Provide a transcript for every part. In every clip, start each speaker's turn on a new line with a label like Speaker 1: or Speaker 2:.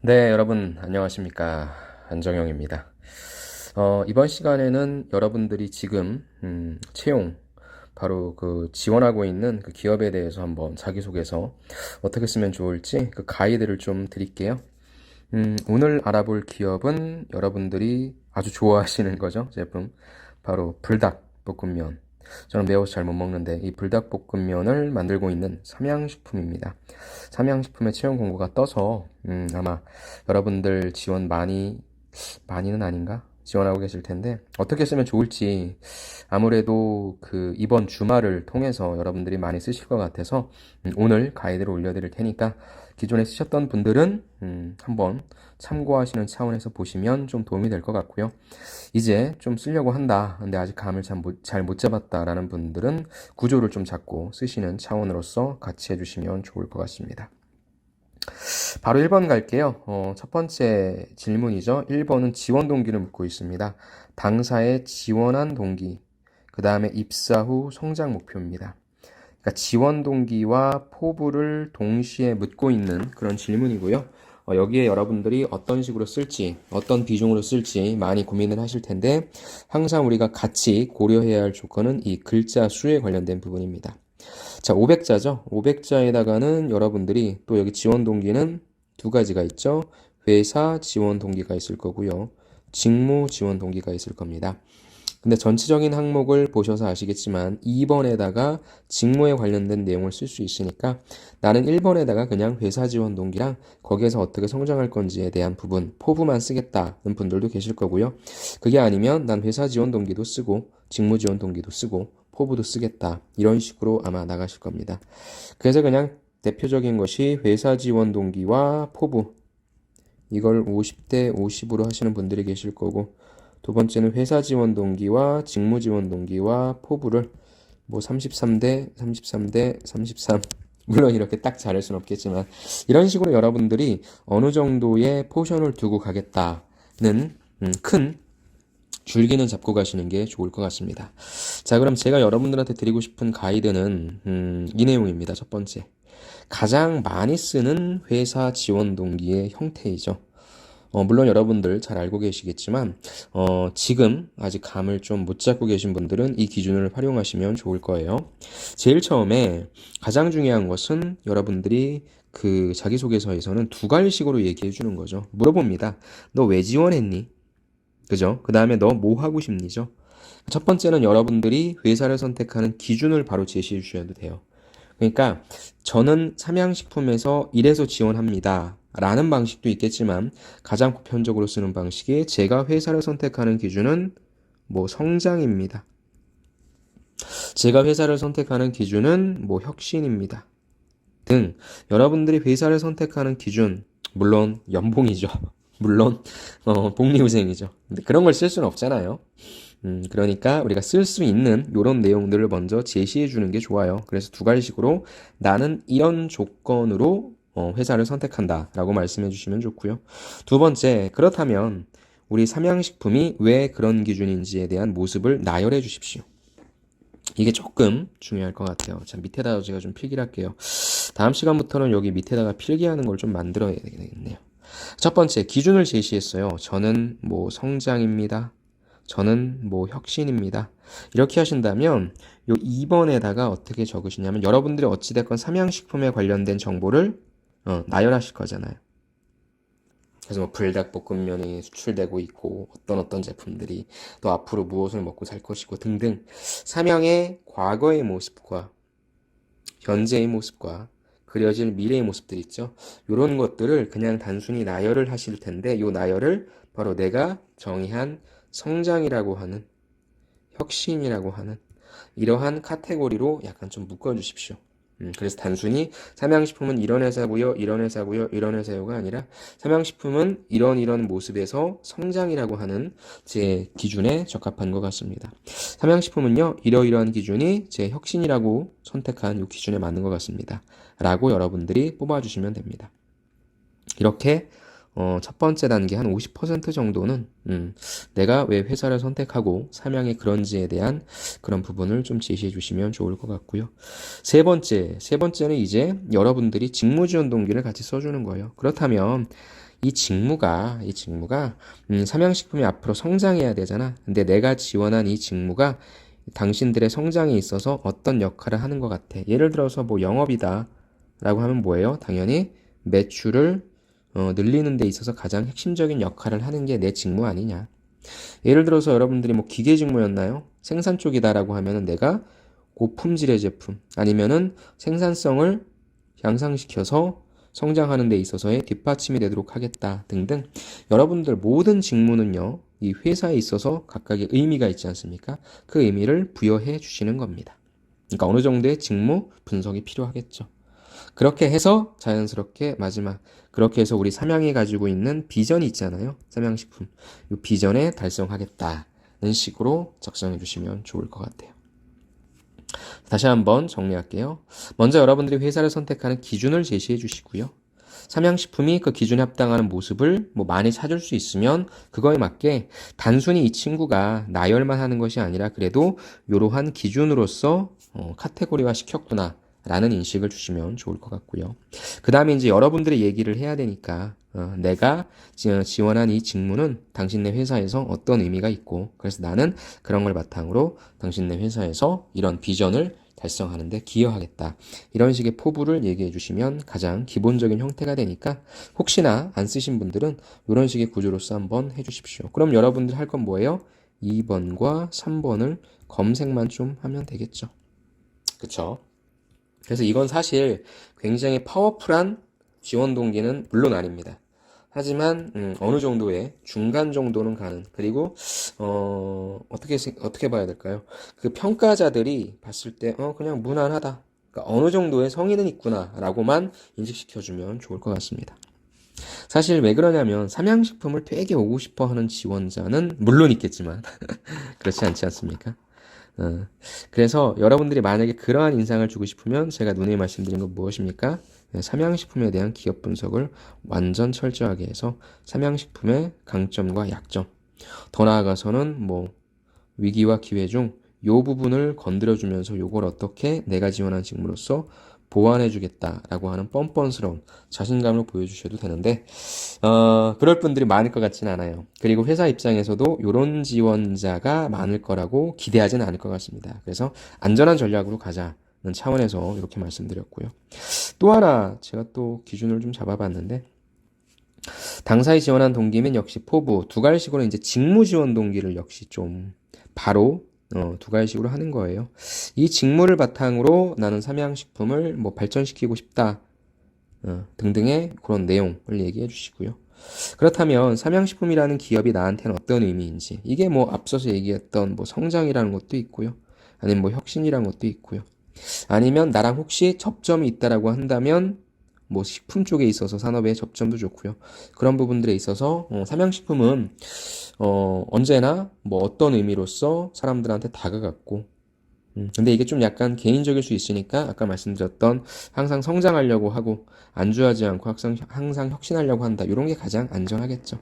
Speaker 1: 네, 여러분 안녕하십니까? 안정영입니다. 이번 시간에는 여러분들이 지금 채용 바로 그 지원하고 있는 그 기업에 대해서 한번 자기소개서 어떻게 쓰면 좋을지 그 가이드를 좀 드릴게요. 오늘 알아볼 기업은 여러분들이 아주 좋아하시는 거죠, 제품. 바로 불닭볶음면. 저는 매워서 잘 못 먹는데 이 불닭볶음면을 만들고 있는 삼양식품입니다. 삼양식품의 채용 공고가 떠서 아마 여러분들 지원 많이는 아닌가? 지원하고 계실 텐데 어떻게 쓰면 좋을지 아무래도 그 이번 주말을 통해서 여러분들이 많이 쓰실 것 같아서 오늘 가이드를 올려드릴 테니까 기존에 쓰셨던 분들은 한번 참고하시는 차원에서 보시면 좀 도움이 될 것 같고요. 이제 좀 쓰려고 한다. 근데 아직 감을 잘 못 잡았다라는 분들은 구조를 좀 잡고 쓰시는 차원으로서 같이 해주시면 좋을 것 같습니다. 바로 1번 갈게요. 첫 번째 질문이죠. 1번은 지원 동기를 묻고 있습니다. 당사에 지원한 동기, 그 다음에 입사 후 성장 목표입니다. 그러니까 지원 동기와 포부를 동시에 묻고 있는 그런 질문이고요. 여기에 여러분들이 어떤 식으로 쓸지, 어떤 비중으로 쓸지 많이 고민을 하실 텐데 항상 우리가 같이 고려해야 할 조건은 이 글자 수에 관련된 부분입니다. 자, 500자죠. 500자에다가는 여러분들이 또 여기 지원 동기는 두 가지가 있죠. 회사 지원 동기가 있을 거고요. 직무 지원 동기가 있을 겁니다. 근데 전체적인 항목을 보셔서 아시겠지만 2번에다가 직무에 관련된 내용을 쓸 수 있으니까 나는 1번에다가 그냥 회사 지원 동기랑 거기에서 어떻게 성장할 건지에 대한 부분, 포부만 쓰겠다는 분들도 계실 거고요. 그게 아니면 난 회사 지원 동기도 쓰고 직무 지원 동기도 쓰고 포부도 쓰겠다. 이런 식으로 아마 나가실 겁니다. 그래서 그냥 대표적인 것이 회사 지원 동기와 포부. 이걸 50대 50으로 하시는 분들이 계실 거고 두 번째는 회사 지원 동기와 직무 지원 동기와 포부를 뭐 33대 33대 33 물론 이렇게 딱 자를 수는 없겠지만 이런 식으로 여러분들이 어느 정도의 포션을 두고 가겠다는 큰 줄기는 잡고 가시는 게 좋을 것 같습니다. 자, 그럼 제가 여러분들한테 드리고 싶은 가이드는 이 내용입니다. 첫 번째, 가장 많이 쓰는 회사 지원 동기의 형태이죠. 물론 여러분들 잘 알고 계시겠지만 지금 아직 감을 좀 못 잡고 계신 분들은 이 기준을 활용하시면 좋을 거예요. 제일 처음에 가장 중요한 것은 여러분들이 그 자기소개서에서는 두 가지식으로 얘기해 주는 거죠. 물어봅니다. 너 왜 지원했니? 그죠? 그 다음에 너 뭐 하고 싶니죠? 첫 번째는 여러분들이 회사를 선택하는 기준을 바로 제시해 주셔도 돼요. 그러니까 저는 삼양식품에서 이래서 지원합니다. 라는 방식도 있겠지만 가장 보편적으로 쓰는 방식이 제가 회사를 선택하는 기준은 뭐 성장입니다. 제가 회사를 선택하는 기준은 뭐 혁신입니다. 등 여러분들이 회사를 선택하는 기준, 물론 연봉이죠. 물론 복리후생이죠. 근데 그런 걸 쓸 수는 없잖아요. 그러니까 우리가 쓸 수 있는 이런 내용들을 먼저 제시해 주는 게 좋아요. 그래서 두 가지식으로 나는 이런 조건으로 회사를 선택한다 라고 말씀해 주시면 좋고요. 두 번째, 그렇다면 우리 삼양식품이 왜 그런 기준인지에 대한 모습을 나열해 주십시오. 이게 조금 중요할 것 같아요. 자, 밑에다가 제가 좀 필기를 할게요. 다음 시간부터는 여기 밑에다가 필기하는 걸 좀 만들어야 되겠네요. 첫 번째, 기준을 제시했어요. 저는 뭐 성장입니다. 저는 뭐 혁신입니다. 이렇게 하신다면 요 2번에다가 어떻게 적으시냐면 여러분들이 어찌됐건 삼양식품에 관련된 정보를 나열하실 거잖아요. 그래서 뭐 불닭볶음면이 수출되고 있고 어떤 제품들이 또 앞으로 무엇을 먹고 살 것이고 등등 삼양의 과거의 모습과 현재의 모습과 그려질 미래의 모습들 있죠. 이런 것들을 그냥 단순히 나열을 하실 텐데 이 나열을 바로 내가 정의한 성장이라고 하는 혁신이라고 하는 이러한 카테고리로 약간 좀 묶어주십시오. 그래서 단순히 삼양식품은 이런 회사고요, 이런 회사고요, 이런 회사요가 아니라 삼양식품은 이런 모습에서 성장이라고 하는 제 기준에 적합한 것 같습니다. 삼양식품은요, 이러이러한 기준이 제 혁신이라고 선택한 이 기준에 맞는 것 같습니다. 라고 여러분들이 뽑아주시면 됩니다. 이렇게 첫 번째 단계 한 50% 정도는 내가 왜 회사를 선택하고 삼양이 그런지에 대한 그런 부분을 좀 제시해 주시면 좋을 것 같고요. 세 번째는 이제 여러분들이 직무 지원 동기를 같이 써주는 거예요. 그렇다면 이 직무가 삼양식품이 앞으로 성장해야 되잖아. 근데 내가 지원한 이 직무가 당신들의 성장에 있어서 어떤 역할을 하는 것 같아. 예를 들어서 뭐 영업이다 라고 하면 뭐예요? 당연히 매출을 늘리는 데 있어서 가장 핵심적인 역할을 하는 게 내 직무 아니냐. 예를 들어서 여러분들이 뭐 기계 직무였나요? 생산 쪽이다라고 하면은 내가 고품질의 제품 아니면은 생산성을 향상시켜서 성장하는 데 있어서의 뒷받침이 되도록 하겠다 등등. 여러분들 모든 직무는요, 이 회사에 있어서 각각의 의미가 있지 않습니까? 그 의미를 부여해 주시는 겁니다. 그러니까 어느 정도의 직무 분석이 필요하겠죠. 그렇게 해서 자연스럽게 마지막, 그렇게 해서 우리 삼양이 가지고 있는 비전이 있잖아요. 삼양식품. 이 비전에 달성하겠다는 식으로 작성해 주시면 좋을 것 같아요. 다시 한번 정리할게요. 먼저 여러분들이 회사를 선택하는 기준을 제시해 주시고요. 삼양식품이 그 기준에 합당하는 모습을 뭐 많이 찾을 수 있으면 그거에 맞게 단순히 이 친구가 나열만 하는 것이 아니라 그래도 이러한 기준으로서 카테고리화 시켰구나 라는 인식을 주시면 좋을 것 같고요. 그 다음에 이제 여러분들의 얘기를 해야 되니까 내가 지원한 이 직무는 당신네 회사에서 어떤 의미가 있고 그래서 나는 그런 걸 바탕으로 당신네 회사에서 이런 비전을 달성하는 데 기여하겠다. 이런 식의 포부를 얘기해 주시면 가장 기본적인 형태가 되니까 혹시나 안 쓰신 분들은 이런 식의 구조로서 한번 해 주십시오. 그럼 여러분들 할 건 뭐예요? 2번과 3번을 검색만 좀 하면 되겠죠. 그쵸? 그래서 이건 사실 굉장히 파워풀한 지원 동기는 물론 아닙니다. 하지만 어느 정도의 중간 정도는 가는. 그리고 어떻게 봐야 될까요? 그 평가자들이 봤을 때 그냥 무난하다. 그러니까 어느 정도의 성의는 있구나라고만 인식시켜주면 좋을 것 같습니다. 사실 왜 그러냐면 삼양식품을 되게 오고 싶어하는 지원자는 물론 있겠지만 그렇지 않지 않습니까? 그래서 여러분들이 만약에 그러한 인상을 주고 싶으면 제가 누누이 말씀드린 건 무엇입니까? 삼양식품에 대한 기업 분석을 완전 철저하게 해서 삼양식품의 강점과 약점, 더 나아가서는 뭐 위기와 기회 중 요 부분을 건드려주면서 요걸 어떻게 내가 지원한 직무로서 보완해주겠다라고 하는 뻔뻔스러운 자신감을 보여주셔도 되는데 그럴 분들이 많을 것 같지는 않아요. 그리고 회사 입장에서도 이런 지원자가 많을 거라고 기대하지는 않을 것 같습니다. 그래서 안전한 전략으로 가자는 차원에서 이렇게 말씀드렸고요. 또 하나 제가 또 기준을 좀 잡아봤는데 당사에 지원한 동기는 역시 포부 두 가지식으로 이제 직무 지원 동기를 역시 좀 바로 두 가지식으로 하는 거예요. 이 직무를 바탕으로 나는 삼양식품을 뭐 발전시키고 싶다 등등의 그런 내용을 얘기해 주시고요. 그렇다면 삼양식품이라는 기업이 나한테는 어떤 의미인지 이게 뭐 앞서서 얘기했던 뭐 성장이라는 것도 있고요. 아니면 뭐 혁신이라는 것도 있고요. 아니면 나랑 혹시 접점이 있다라고 한다면 뭐 식품 쪽에 있어서 산업의 접점도 좋고요. 그런 부분들에 있어서 삼양식품은 언제나 뭐 어떤 의미로서 사람들한테 다가갔고 근데 이게 좀 약간 개인적일 수 있으니까 아까 말씀드렸던 항상 성장하려고 하고 안주하지 않고 항상 혁신하려고 한다. 이런 게 가장 안전하겠죠.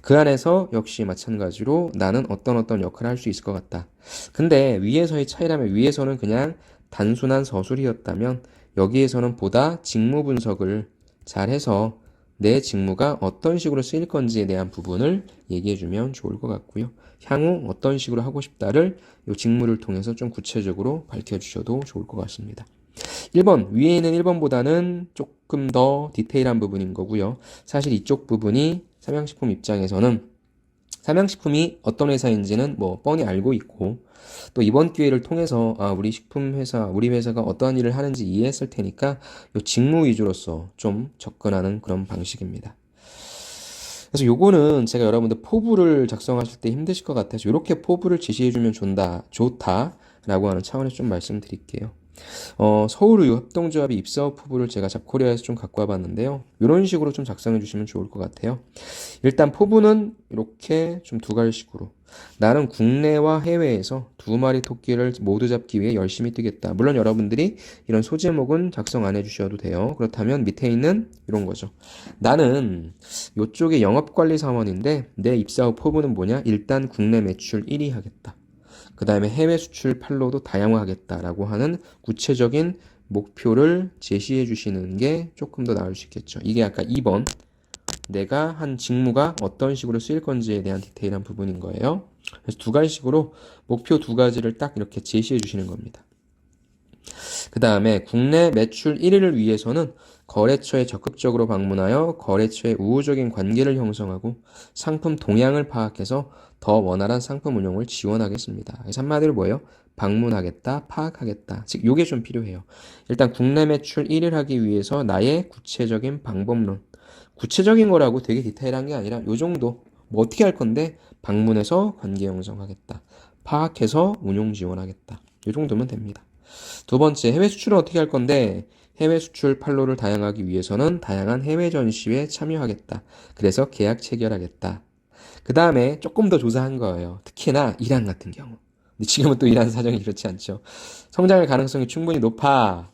Speaker 1: 그 안에서 역시 마찬가지로 나는 어떤 역할을 할 수 있을 것 같다. 근데 위에서의 차이라면 위에서는 그냥 단순한 서술이었다면 여기에서는 보다 직무 분석을 잘해서 내 직무가 어떤 식으로 쓰일 건지에 대한 부분을 얘기해주면 좋을 것 같고요. 향후 어떤 식으로 하고 싶다를 이 직무를 통해서 좀 구체적으로 밝혀주셔도 좋을 것 같습니다. 1번, 위에 있는 1번보다는 조금 더 디테일한 부분인 거고요. 사실 이쪽 부분이 삼양식품 입장에서는 삼양식품이 어떤 회사인지는 뭐 뻔히 알고 있고 또 이번 기회를 통해서 우리 우리 회사가 어떠한 일을 하는지 이해했을 테니까 요 직무 위주로서 좀 접근하는 그런 방식입니다. 그래서 요거는 제가 여러분들 포부를 작성하실 때 힘드실 것 같아서 이렇게 포부를 지시해주면 좋다라고 하는 차원에서 좀 말씀드릴게요. 서울의료협동조합의 입사업 포부를 제가 잡코리아에서 좀 갖고 와봤는데요. 이런 식으로 좀 작성해 주시면 좋을 것 같아요. 일단 포부는 이렇게 좀 두 가지식으로 나는 국내와 해외에서 두 마리 토끼를 모두 잡기 위해 열심히 뛰겠다. 물론 여러분들이 이런 소제목은 작성 안 해주셔도 돼요. 그렇다면 밑에 있는 이런 거죠. 나는 이쪽에 영업관리사원인데 내 입사업 포부는 뭐냐? 일단 국내 매출 1위 하겠다. 그 다음에 해외 수출 판로도 다양화하겠다라고 하는 구체적인 목표를 제시해 주시는 게 조금 더 나을 수 있겠죠. 이게 아까 2번 내가 한 직무가 어떤 식으로 쓰일 건지에 대한 디테일한 부분인 거예요. 그래서 두 가지식으로 목표 두 가지를 딱 이렇게 제시해 주시는 겁니다. 그 다음에 국내 매출 1위를 위해서는 거래처에 적극적으로 방문하여 거래처의 우호적인 관계를 형성하고 상품 동향을 파악해서 더 원활한 상품 운용을 지원하겠습니다. 그래서 한마디로 뭐예요? 방문하겠다, 파악하겠다. 즉, 요게 좀 필요해요. 일단 국내 매출 1위를 하기 위해서 나의 구체적인 방법론. 구체적인 거라고 되게 디테일한 게 아니라 요 정도. 뭐 어떻게 할 건데 방문해서 관계 형성하겠다. 파악해서 운용 지원하겠다. 요 정도면 됩니다. 두 번째, 해외 수출은 어떻게 할 건데 해외 수출 판로를 다양하기 위해서는 다양한 해외 전시회에 참여하겠다. 그래서 계약 체결하겠다. 그 다음에 조금 더 조사한 거예요. 특히나 이란 같은 경우. 근데 지금은 또 이란 사정이 그렇지 않죠. 성장할 가능성이 충분히 높아.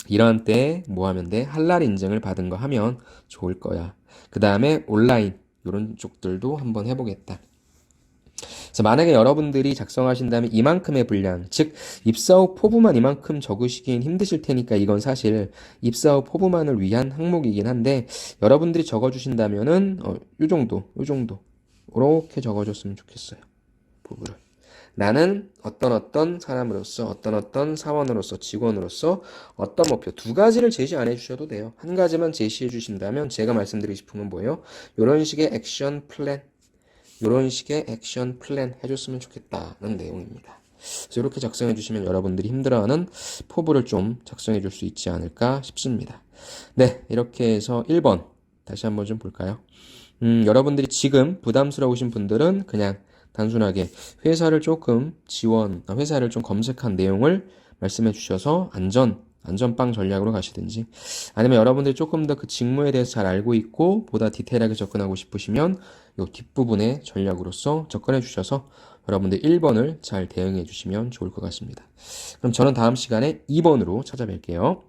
Speaker 1: 이런 때 뭐 하면 돼? 할랄 인증을 받은 거 하면 좋을 거야. 그 다음에 온라인 이런 쪽들도 한번 해보겠다. 그래서 만약에 여러분들이 작성하신다면 이만큼의 분량, 즉 입사 후 포부만 이만큼 적으시긴 힘드실 테니까 이건 사실 입사 후 포부만을 위한 항목이긴 한데 여러분들이 적어주신다면은 요 정도 이렇게 적어줬으면 좋겠어요. 포부를. 나는 어떤 사람으로서 어떤 사원으로서 직원으로서 어떤 목표 두 가지를 제시 안 해주셔도 돼요. 한 가지만 제시해 주신다면 제가 말씀드리고 싶은 건 뭐예요? 이런 식의 액션 플랜 이런 식의 액션 플랜 해줬으면 좋겠다는 내용입니다. 그래서 이렇게 작성해 주시면 여러분들이 힘들어하는 포부를 좀 작성해 줄 수 있지 않을까 싶습니다. 네, 이렇게 해서 1번 다시 한번 좀 볼까요? 여러분들이 지금 부담스러우신 분들은 그냥 단순하게 회사를 회사를 좀 검색한 내용을 말씀해 주셔서 안전빵 전략으로 가시든지 아니면 여러분들이 조금 더 그 직무에 대해서 잘 알고 있고 보다 디테일하게 접근하고 싶으시면 이 뒷부분의 전략으로서 접근해 주셔서 여러분들 1번을 잘 대응해 주시면 좋을 것 같습니다. 그럼 저는 다음 시간에 2번으로 찾아뵐게요.